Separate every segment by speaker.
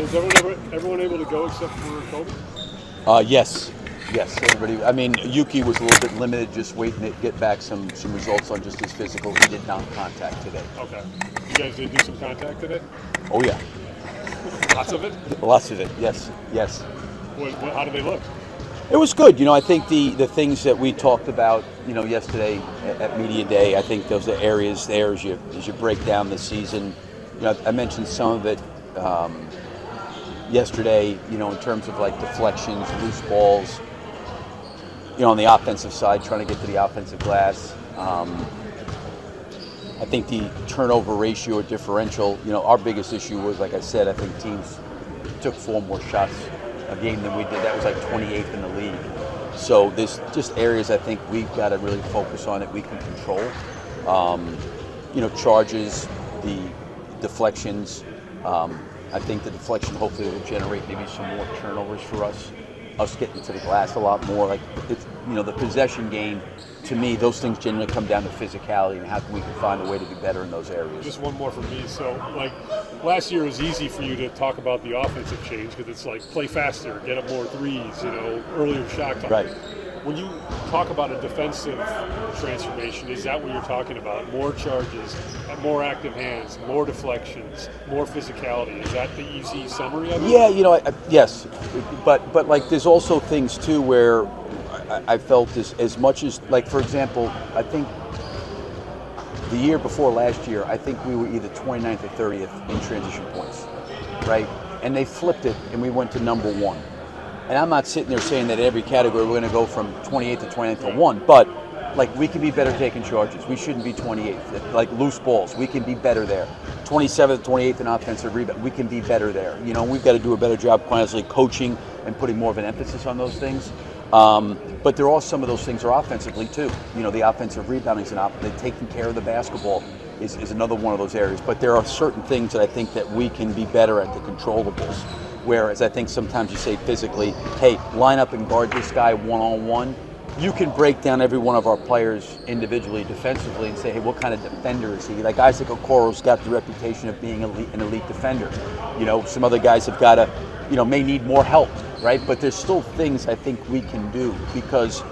Speaker 1: is everyone able to go except for Kobe?
Speaker 2: Yes. Yes, everybody. I mean, Yuki was a little bit limited, just waiting to get back some results on just his physical. He did not contact today.
Speaker 1: Okay. You guys did do some contact today?
Speaker 2: Oh, yeah.
Speaker 1: Lots of it?
Speaker 2: Lots of it, yes.
Speaker 1: How do they look?
Speaker 2: It was good. I think the things that we talked about, yesterday at Media Day, I think those are areas there as you break down the season. I mentioned some of it yesterday, in terms of like deflections, loose balls, on the offensive side, trying to get to the offensive glass. I think the turnover ratio or differential, our biggest issue was, like I said, I think teams took 4 more shots a game than we did. That was like 28th in the league. So there's just areas I think we've got to really focus on that we can control. Charges, the deflections. I think the deflection hopefully will generate maybe some more turnovers for us getting to the glass a lot more. Like, it's, the possession game, to me, those things generally come down to physicality and how we can find a way to be better in those areas.
Speaker 1: Just one more from me. So, like, last year it was easy for you to talk about the offensive change because it's like play faster, get up more threes, earlier shot clock.
Speaker 2: Right.
Speaker 1: When you talk about a defensive transformation, is that what you're talking about? More charges, more active hands, more deflections, more physicality. Is that the easy summary of it?
Speaker 2: Yeah, yes. But like there's also things too where I felt as much as, like, for example, I think the year before last year, I think we were either 29th or 30th in transition points, right? And they flipped it and we went to number 1. And I'm not sitting there saying that every category we're going to go from 28th to 29th to 1, but like we can be better taking charges. We shouldn't be 28th. Like loose balls, we can be better there. 27th, 28th in offensive rebound, we can be better there. We've got to do a better job constantly coaching and putting more of an emphasis on those things. But there are some of those things are offensively too. The offensive rebounding is taking care of the basketball is another one of those areas. But there are certain things that I think that we can be better at, the controllables. Whereas I think sometimes you say physically, hey, line up and guard this guy one-on-one. You can break down every one of our players individually, defensively, and say, hey, what kind of defender is he? Like Isaac Okoro's got the reputation of being an elite defender. Some other guys have got to, may need more help, right? But there's still things I think we can do because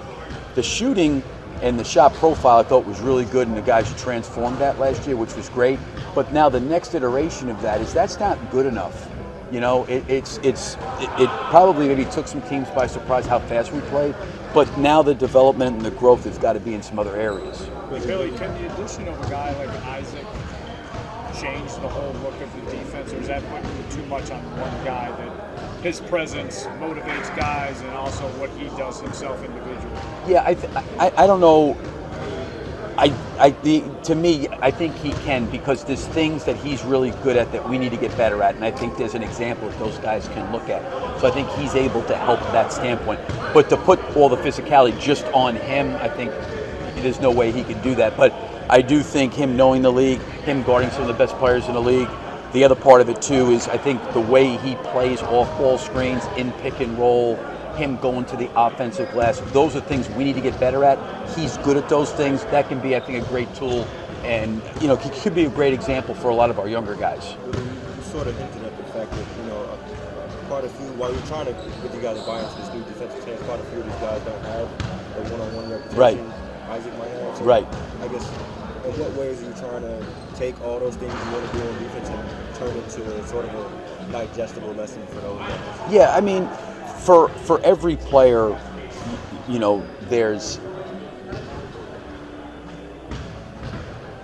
Speaker 2: the shooting and the shot profile I thought was really good, and the guys transformed that last year, which was great. But now the next iteration of that is that's not good enough. It probably maybe took some teams by surprise how fast we played, but now the development and the growth has got to be in some other areas.
Speaker 3: Billy, can the addition of a guy like Isaac change the whole look of the defense, or is that putting too much on one guy, that his presence motivates guys and also what he does himself individually?
Speaker 2: Yeah, I don't know. To me, I think he can, because there's things that he's really good at that we need to get better at, and I think there's an example that those guys can look at. So I think he's able to help that standpoint. But to put all the physicality just on him, I think there's no way he can do that. But I do think him knowing the league, him guarding some of the best players in the league, the other part of it too is I think the way he plays off-ball screens, in pick and roll, him going to the offensive glass, those are things we need to get better at. He's good at those things. That can be, I think, a great tool, and he could be a great example for a lot of our younger guys.
Speaker 4: You sort of hinted at the fact that quite a few, while you're trying to get you guys to buy into this new defensive stance, quite a few of these guys don't have a one-on-one reputation.
Speaker 2: Right.
Speaker 4: Isaac might have. So
Speaker 2: right.
Speaker 4: I guess in what ways are you trying to take all those things you want to do on defense and turn it into sort of a digestible lesson for those guys?
Speaker 2: Yeah, I mean, for every player,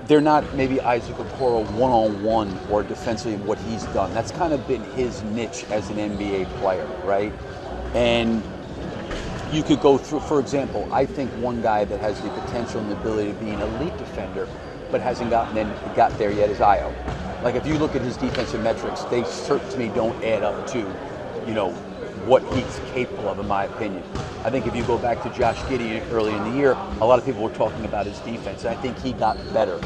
Speaker 2: they're not maybe Isaac Okoro one-on-one or defensively what he's done. That's kind of been his niche as an NBA player, right? And you could go through, for example, I think one guy that has the potential and the ability to be an elite defender but hasn't got there yet is Io. Like, if you look at his defensive metrics, they certainly don't add up to, what he's capable of, in my opinion. I think if you go back to Josh Giddey early in the year, a lot of people were talking about his defense, and I think he got better.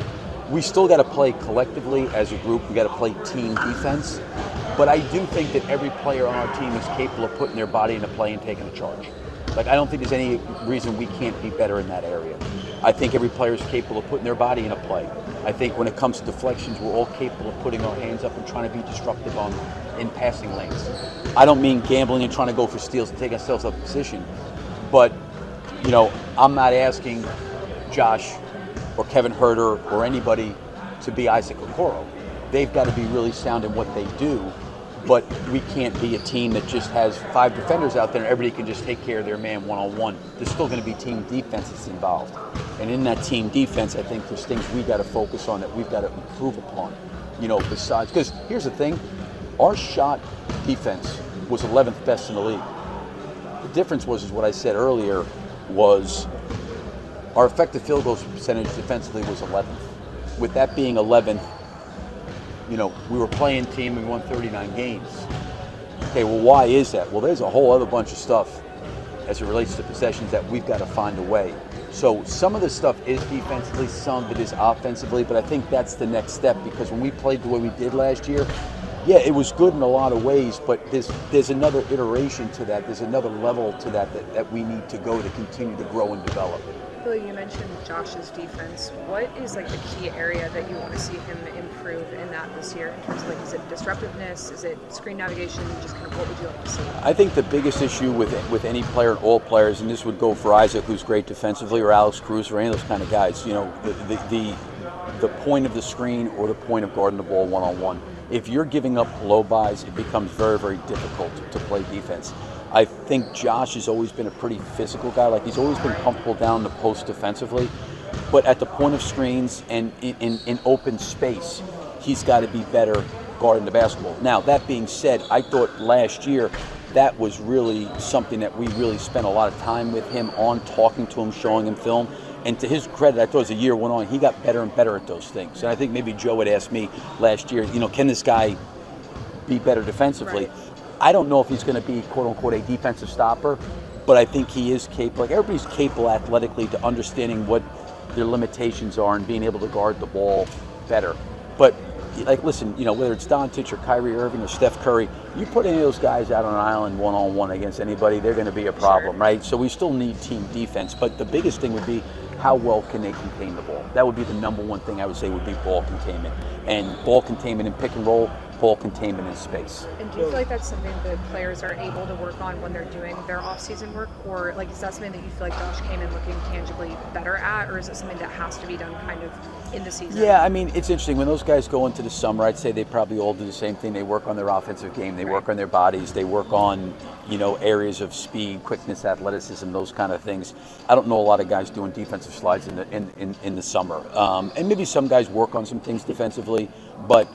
Speaker 2: We still got to play collectively as a group. We got to play team defense. But I do think that every player on our team is capable of putting their body into play and taking a charge. Like, I don't think there's any reason we can't be better in that area. I think every player is capable of putting their body in a play. I think when it comes to deflections, we're all capable of putting our hands up and trying to be disruptive in passing lanes. I don't mean gambling and trying to go for steals and take ourselves out of position, but I'm not asking Josh or Kevin Herter or anybody to be Isaac Okoro. They've got to be really sound in what they do, but we can't be a team that just has 5 defenders out there and everybody can just take care of their man one-on-one. There's still going to be team defense that's involved. And in that team defense, I think there's things we got to focus on that we've got to improve upon, besides. Because here's the thing, our shot defense was 11th best in the league. The difference is what I said earlier, was our effective field goal percentage defensively was 11th. With that being 11th, we were playing team and we won 39 games. Okay, well, why is that? Well, there's a whole other bunch of stuff as it relates to possessions that we've got to find a way. So some of this stuff is defensively, some of it is offensively, but I think that's the next step, because when we played the way we did last year, yeah, it was good in a lot of ways, but there's another iteration to that. There's another level to that we need to go to continue to grow and develop.
Speaker 5: Billy, you mentioned Josh's defense. What is the key area that you want to see him improve in that this year? In terms of is it disruptiveness? Is it screen navigation? Just kind of what would you like to see?
Speaker 2: I think the biggest issue with any player and all players, and this would go for Isaac, who's great defensively, or Alex Cruz, or any of those kind of guys. The point of the screen or the point of guarding the ball one-on-one. If you're giving up low buys, it becomes very, very difficult to play defense. I think Josh has always been a pretty physical guy. He's always been comfortable down the post defensively. But at the point of screens and in open space, he's got to be better guarding the basketball. Now, that being said, I thought last year that was really something that we really spent a lot of time with him on, talking to him, showing him film. And to his credit, I thought as the year went on, he got better and better at those things. And I think maybe Joe had asked me last year, can this guy be better defensively?
Speaker 5: Right.
Speaker 2: I don't know if he's going to be, quote-unquote, a defensive stopper, but I think he is capable. Everybody's capable athletically to understanding what their limitations are and being able to guard the ball better. But, listen, whether it's Doncic or Kyrie Irving or Steph Curry, you put any of those guys out on an island one-on-one against anybody, they're going to be a problem,
Speaker 5: Sure.
Speaker 2: right? So we still need team defense. But the biggest thing would be, how well can they contain the ball? That would be the number one thing I would say would be ball containment. And ball containment in pick and roll, ball containment in space.
Speaker 5: And do you feel like that's something that players are able to work on when they're doing their off-season work? Or is that something that you feel like Josh came in looking tangibly better at? Or is it something that has to be done kind of in the season?
Speaker 2: Yeah, it's interesting. When those guys go into the summer, I'd say they probably all do the same thing. They work on their offensive game. They work on their bodies. They work on, areas of speed, quickness, athleticism, those kind of things. I don't know a lot of guys doing defensive slides in the summer. And maybe some guys work on some things defensively, but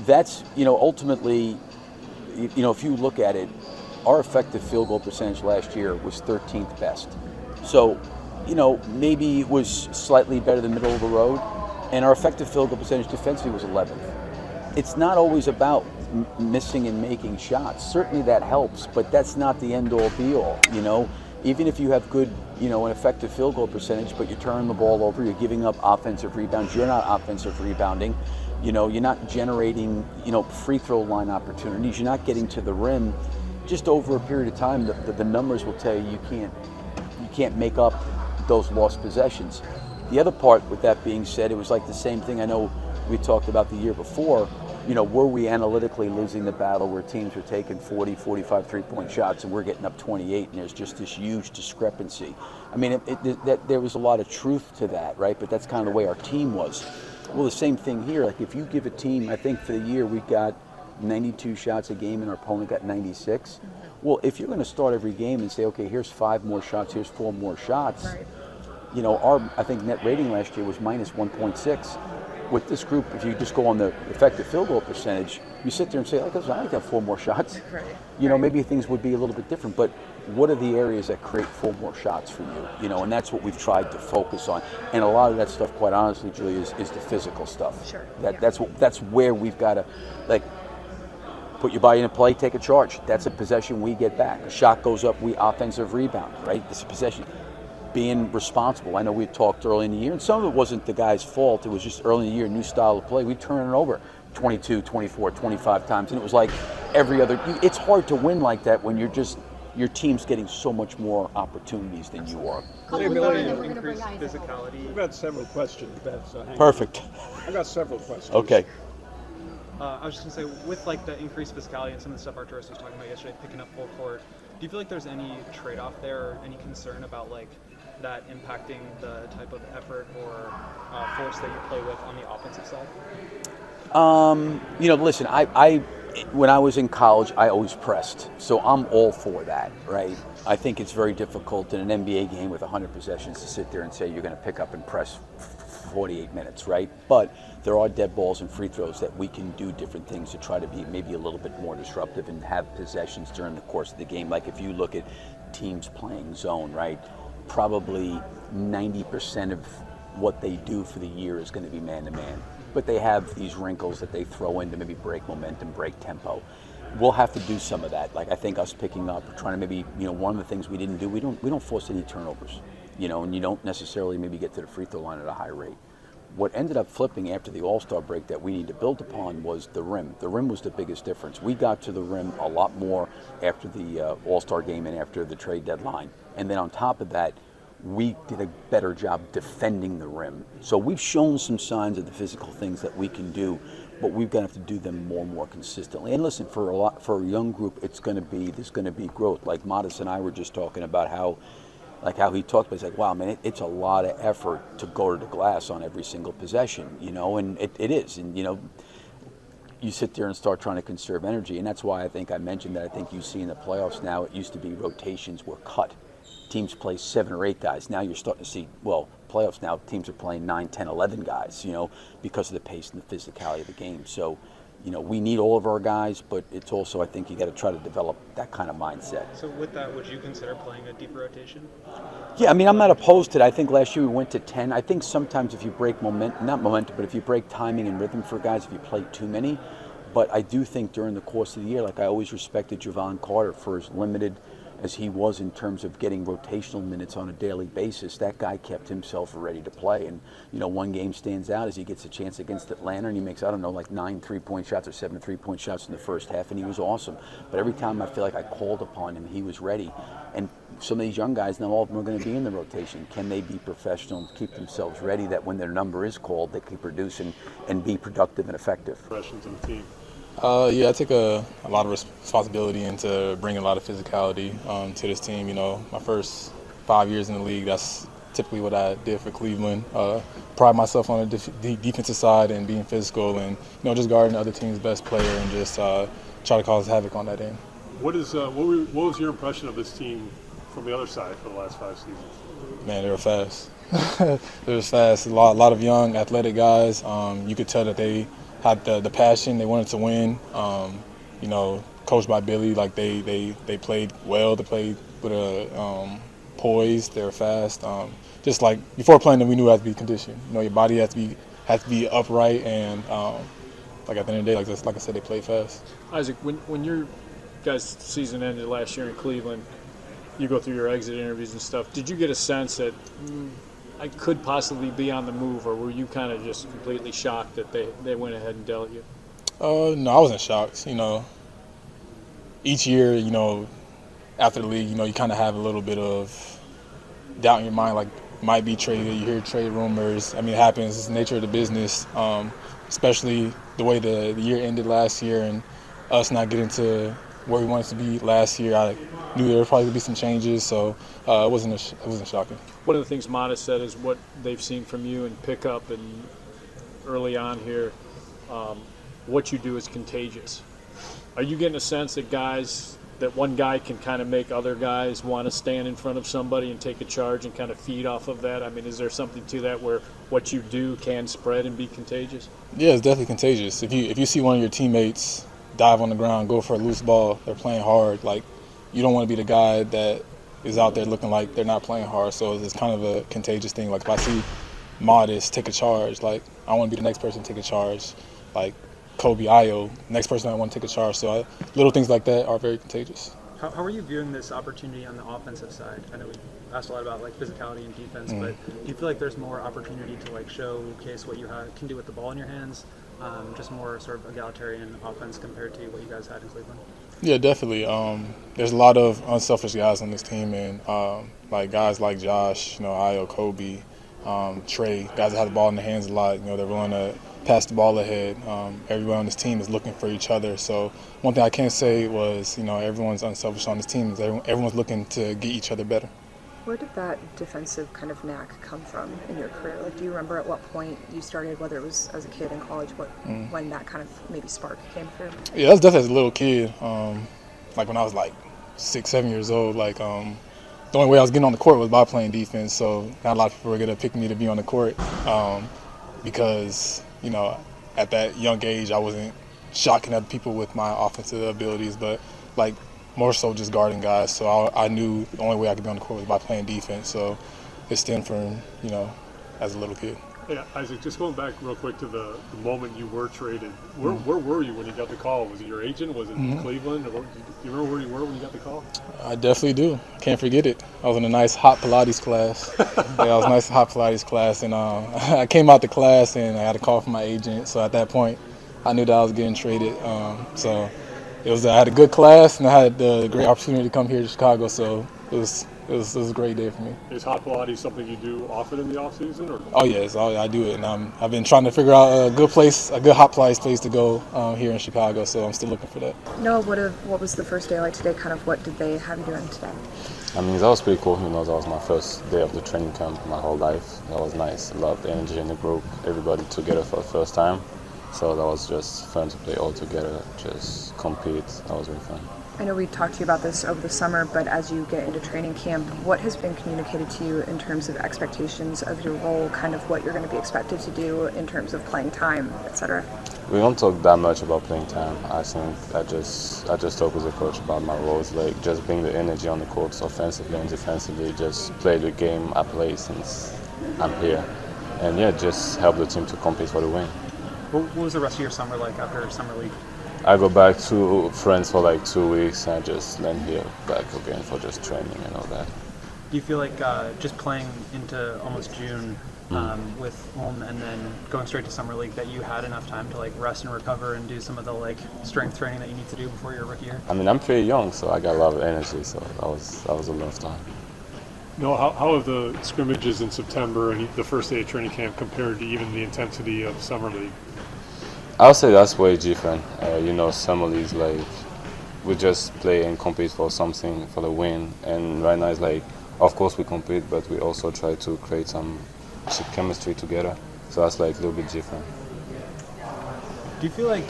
Speaker 2: that's, ultimately, if you look at it, our effective field goal percentage last year was 13th best. So, maybe it was slightly better than middle of the road, and our effective field goal percentage defensively was 11th. It's not always about missing and making shots. Certainly that helps, but that's not the end-all be-all, Even if you have good, an effective field goal percentage, but you're turning the ball over, you're giving up offensive rebounds, you're not offensive rebounding, you're not generating, free throw line opportunities, you're not getting to the rim. Just over a period of time, the numbers will tell you you can't make up those lost possessions. The other part, with that being said, it was the same thing I know we talked about the year before. Were we analytically losing the battle where teams were taking 40, 45 three-point shots and we're getting up 28, and there's just this huge discrepancy. There was a lot of truth to that, right? But that's kind of the way our team was. Well, the same thing here. If you give a team, I think for the year we got 92 shots a game and our opponent got 96. Mm-hmm. Well, if you're going to start every game and say, okay, here's 5 more shots, here's 4 more shots,
Speaker 5: right.
Speaker 2: Our, I think, net rating last year was minus 1.6. With this group, if you just go on the effective field goal percentage, you sit there and say, I like have 4 more shots.
Speaker 5: Right.
Speaker 2: Maybe things would be a little bit different, but what are the areas that create 4 more shots for you? And that's what we've tried to focus on. And a lot of that stuff, quite honestly, Julie, is the physical stuff.
Speaker 5: Sure.
Speaker 2: That's where we've got to, put your body in a play, take a charge. That's a possession we get back. A shot goes up, we offensive rebound, right? It's a possession. Being responsible. I know we talked early in the year, and some of it wasn't the guy's fault. It was just early in the year, new style of play. We turn it over 22, 24, 25 times, and it was every other. It's hard to win like that when you're just your team's getting so much more opportunities than you are.
Speaker 6: The ability to increase physicality.
Speaker 7: I've got several questions, Beth. So hang on.
Speaker 2: Perfect.
Speaker 7: I've got several questions.
Speaker 2: Okay.
Speaker 6: I was just gonna say, with like the increased physicality and some of the stuff Arturos was talking about yesterday, picking up full court, do you feel like there's any trade-off there, or any concern about like that impacting the type of effort or force that you play with on the offensive side?
Speaker 2: Listen, I when I was in college, I always pressed, so I'm all for that, right? I think it's very difficult in an NBA game with 100 possessions to sit there and say you're going to pick up and press 48 minutes, right? But there are dead balls and free throws that we can do different things to try to be maybe a little bit more disruptive and have possessions during the course of the game. Like if you look at teams playing zone, right? Probably 90% of what they do for the year is going to be man-to-man. But they have these wrinkles that they throw in to maybe break momentum, break tempo. We'll have to do some of that. Like I think us picking up, trying to maybe, one of the things we didn't do, we don't force any turnovers, and you don't necessarily maybe get to the free throw line at a high rate. What ended up flipping after the All-Star break that we need to build upon was the rim. The rim was the biggest difference. We got to the rim a lot more after the All-Star game and after the trade deadline. And then on top of that, we did a better job defending the rim. So we've shown some signs of the physical things that we can do, but we've got to have to do them more and more consistently. And listen, for a young group, there's going to be growth. Like Modest and I were just talking about how he talked about, he's like, wow, man, it's a lot of effort to go to the glass on every single possession, and it is. And, you sit there and start trying to conserve energy. And that's why I think I mentioned that I think you see in the playoffs now, it used to be rotations were cut. Teams play 7 or 8 guys. Now you're starting to see, playoffs now, teams are playing 9, 10, 11 guys, because of the pace and the physicality of the game. So, we need all of our guys, but it's also, I think you got to try to develop that kind of mindset.
Speaker 6: So with that, would you consider playing a deeper rotation?
Speaker 2: Yeah, I'm not opposed to it. I think last year we went to 10. I think sometimes if you break but if you break timing and rhythm for guys, if you play too many. But I do think during the course of the year, I always respected Javon Carter for as limited as he was in terms of getting rotational minutes on a daily basis. That guy kept himself ready to play. And, one game stands out as he gets a chance against Atlanta and he makes, 9 3-point shots or 7 3-point shots in the first half, and he was awesome. But every time I feel like I called upon him, he was ready. And some of these young guys, now all of them are going to be in the rotation. Can they be professional and keep themselves ready that when their number is called, they can produce and be productive and effective?
Speaker 1: Impressions of the team.
Speaker 8: I take a lot of responsibility into bringing a lot of physicality to this team. My first 5 years in the league, that's typically what I did for Cleveland. Pride myself on the defensive side and being physical and, just guarding the other team's best player and just try to cause havoc on that end.
Speaker 1: What was your impression of this team from the other side for the last 5 seasons?
Speaker 8: Man, they were fast. They were fast. A lot of young, athletic guys. You could tell that they had the passion. They wanted to win. Coached by Billy, they played well. They played with a poise. They were fast. Just like before playing them, we knew it had to be conditioned. Your body has to be upright, and at the end of the day, like I said, they play fast.
Speaker 3: Isaac, when your guys' season ended last year in Cleveland, you go through your exit interviews and stuff. Did you get a sense that I could possibly be on the move, or were you kind of just completely shocked that they went ahead and dealt you?
Speaker 8: No, I wasn't shocked. Each year, after the league, you kind of have a little bit of doubt in your mind, might be traded. You hear trade rumors. It happens. It's the nature of the business, especially the way the year ended last year and us not getting to where we wanted to be last year. I knew there would probably be some changes, so it wasn't shocking.
Speaker 3: One of the things Modest said is what they've seen from you in pickup and early on here, what you do is contagious. Are you getting a sense that one guy can kind of make other guys want to stand in front of somebody and take a charge and kind of feed off of that? Is there something to that where what you do can spread and be contagious?
Speaker 8: Yeah, it's definitely contagious. If you see one of your teammates dive on the ground, go for a loose ball, they're playing hard, you don't want to be the guy that is out there looking like they're not playing hard. So it's kind of a contagious thing. If I see Modest take a charge, I want to be the next person to take a charge. Kobe, Ayo, next person I want to take a charge. So little things like that are very contagious.
Speaker 6: How are you viewing this opportunity on the offensive side? I know we asked a lot about physicality and defense, but do you feel like there's more opportunity to showcase what you can do with the ball in your hands just more sort of egalitarian offense compared to what you guys had in Cleveland?
Speaker 8: Yeah, definitely. There's a lot of unselfish guys on this team, and like guys like Josh, Io, Kobe, Trey, guys that have the ball in their hands a lot. They're willing to pass the ball ahead. Everyone on this team is looking for each other. So one thing I can say was, everyone's unselfish on this team. Is everyone's looking to get each other better.
Speaker 5: Where did that defensive kind of knack come from in your career? Like, do you remember at what point you started, whether it was as a kid in college, when that kind of maybe spark came through?
Speaker 8: Yeah, that was definitely as a little kid. Like when I was like 6, 7 years old. Like the only way I was getting on the court was by playing defense. So not a lot of people were gonna pick me to be on the court because at that young age I wasn't shocking other people with my offensive abilities, but like more so just guarding guys. So I knew the only way I could be on the court was by playing defense. So it stemmed from, as a little kid.
Speaker 1: Yeah, Isaac, just going back real quick to the moment you were traded, where were you when you got the call? Was it your agent? Was it Cleveland? Or do you remember where you were when you got the call?
Speaker 8: I definitely do. Can't forget it. I was in a nice hot Pilates class. I was in a nice hot Pilates class, and I came out the class and I had a call from my agent. So at that point, I knew that I was getting traded. So it was I had a good class, and I had the great opportunity to come here to Chicago. So it was a great day for me.
Speaker 1: Is hot Pilates something you do often in the off season? Or?
Speaker 8: Oh yes, I do it, and I've been trying to figure out a good hot Pilates place to go here in Chicago. So I'm still looking for that.
Speaker 5: Noah, what was the first day like today? Kind of what did they have you doing today?
Speaker 9: I mean, that was pretty cool. That was my first day of the training camp my whole life. That was nice. A lot of energy in the group. Everybody together for the first time. So that was just fun to play all together, just compete. That was really fun.
Speaker 5: I know we talked to you about this over the summer, but as you get into training camp, what has been communicated to you in terms of expectations of your role, kind of what you're going to be expected to do in terms of playing time, etc.?
Speaker 9: We don't talk that much about playing time. I think I just talk with the coach about my roles, like just bring the energy on the court, offensively and defensively, just play the game I play since I'm here. And yeah, just help the team to compete for the win.
Speaker 6: What was the rest of your summer like after summer league?
Speaker 9: I go back to friends for like 2 weeks and I just land here back again for just training and all that.
Speaker 6: Do you feel like just playing into almost June with Ulm and then going straight to summer league that you had enough time to like rest and recover and do some of the like strength training that you need to do before your rookie year?
Speaker 9: I mean, I'm pretty young, so I got a lot of energy, so that was a lot of time.
Speaker 1: No, how have the scrimmages in September and the first day of training camp compared to even the intensity of summer league?
Speaker 9: I would say that's way different. Summer leagues, like, we just play and compete for something, for the win. And right now it's like, of course we compete, but we also try to create some chemistry together. So that's like a little bit different.
Speaker 6: Do you feel like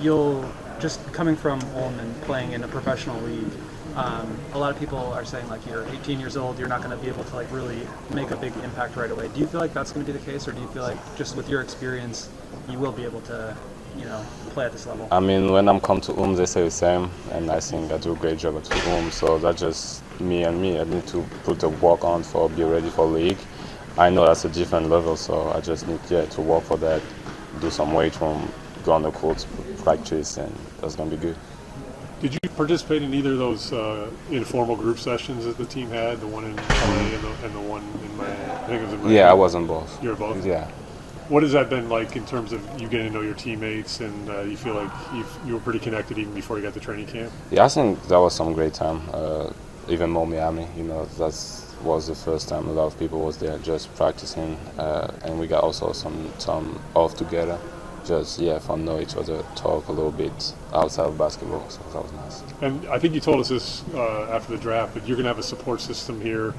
Speaker 6: you'll, just coming from Ulm and playing in a professional league, a lot of people are saying like you're 18 years old, you're not going to be able to like really make a big impact right away. Do you feel like that's going to be the case, or do you feel like just with your experience you will be able to, play at this level?
Speaker 9: I mean, when I'm come to Ulm, they say the same, and I think I do a great job at Ulm. So that's just me and me. I need to put the work on for be ready for league. I know that's a different level, so I just need to work for that, do some weight room, go on the court, practice, and that's gonna be good.
Speaker 1: Did you participate in either of those informal group sessions that the team had, the one in LA and the one in Miami? I think it was in Miami.
Speaker 9: Yeah, I was on both.
Speaker 1: You were both?
Speaker 9: Yeah.
Speaker 1: What has that been like in terms of you getting to know your teammates, and you feel like you were pretty connected even before you got to training camp?
Speaker 9: Yeah, I think that was some great time. Even more Miami, that was the first time a lot of people was there just practicing, and we got also some time off together. Just fun know each other, talk a little bit outside of basketball, so that was nice.
Speaker 1: And I think you told us this after the draft, but you're going to have a support system here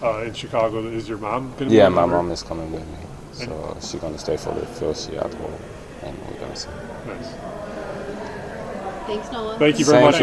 Speaker 1: in Chicago. Is your mom going to be?
Speaker 9: Yeah, my mom is coming with me, so she's going to stay for the first year at home, and we're going to see.
Speaker 1: Nice.
Speaker 10: Thanks, Noah.
Speaker 1: Thank you very much.